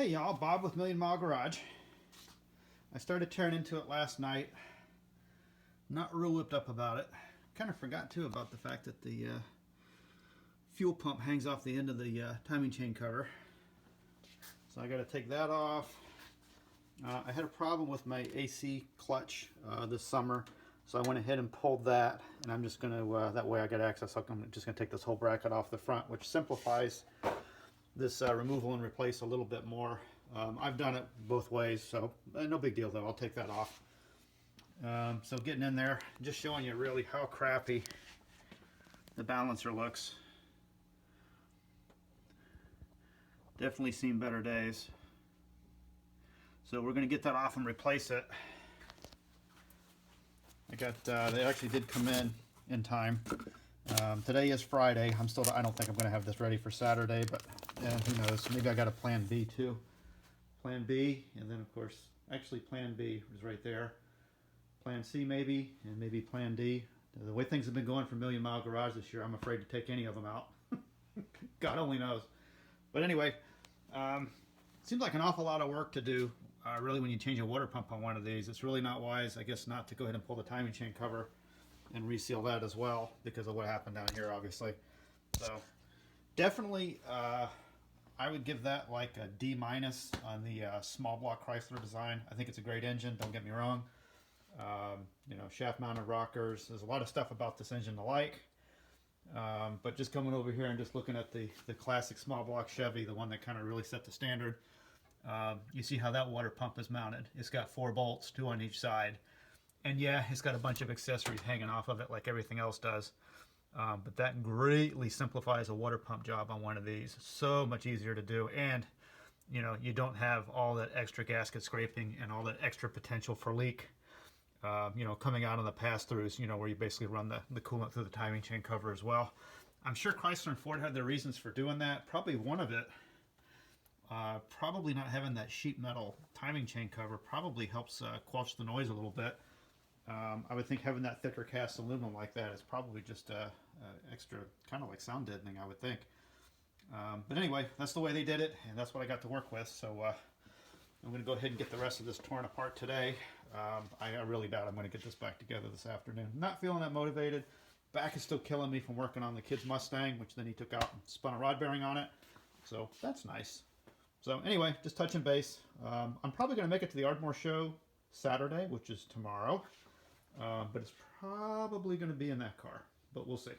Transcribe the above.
Hey y'all, Bob with Million Mile Garage. I started tearing into it last night. Not real whipped up about it. Kind of forgot too about the fact that the fuel pump hangs off the end of the timing chain cover. So I got to take that off. I had a problem with my AC clutch this summer, so I went ahead and pulled that, and I'm just going to, that way I got access. I'm just going to take this whole bracket off the front, which simplifies this removal and replace a little bit more. I've done it both ways, so no big deal though. I'll take that off. So getting in there, just showing you really how crappy the balancer looks. Definitely seen better days. So we're going to get that off and replace it. I got, they actually did come in time. Today is Friday. I don't think I'm going to have this ready for Saturday, but who knows? Maybe I got a plan B too. Plan B, and then of course, actually plan B is right there. Plan C maybe, and maybe plan D. The way things have been going for Million Mile Garage this year, I'm afraid to take any of them out. God only knows. But anyway, seems like an awful lot of work to do, really, when you change a water pump on one of these. It's really not wise, I guess, not to go ahead and pull the timing chain cover and reseal that as well, because of what happened down here, obviously. So definitely, I would give that like a D- on the small block Chrysler design. I think it's a great engine, don't get me wrong. You know, shaft mounted rockers. There's a lot of stuff about this engine to like. But just coming over here and just looking at the classic small block Chevy, the one that kind of really set the standard, you see how that water pump is mounted. It's got 4 bolts, 2 on each side. And yeah, it's got a bunch of accessories hanging off of it like everything else does. But that greatly simplifies a water pump job on one of these. So much easier to do. And, you know, you don't have all that extra gasket scraping and all that extra potential for leak. You know, coming out on the pass-throughs, you know, where you basically run the coolant through the timing chain cover as well. I'm sure Chrysler and Ford had their reasons for doing that. Probably one of it, probably not having that sheet metal timing chain cover probably helps quench the noise a little bit. I would think having that thicker cast aluminum like that is probably just extra, kind of like sound deadening, I would think. But anyway, that's the way they did it, and that's what I got to work with. So I'm going to go ahead and get the rest of this torn apart today. I really doubt I'm going to get this back together this afternoon. Not feeling that motivated. Back is still killing me from working on the kid's Mustang, which then he took out and spun a rod bearing on it. So that's nice. So anyway, just touching base. I'm probably going to make it to the Ardmore show Saturday, which is tomorrow. But it's probably going to be in that car. But we'll see.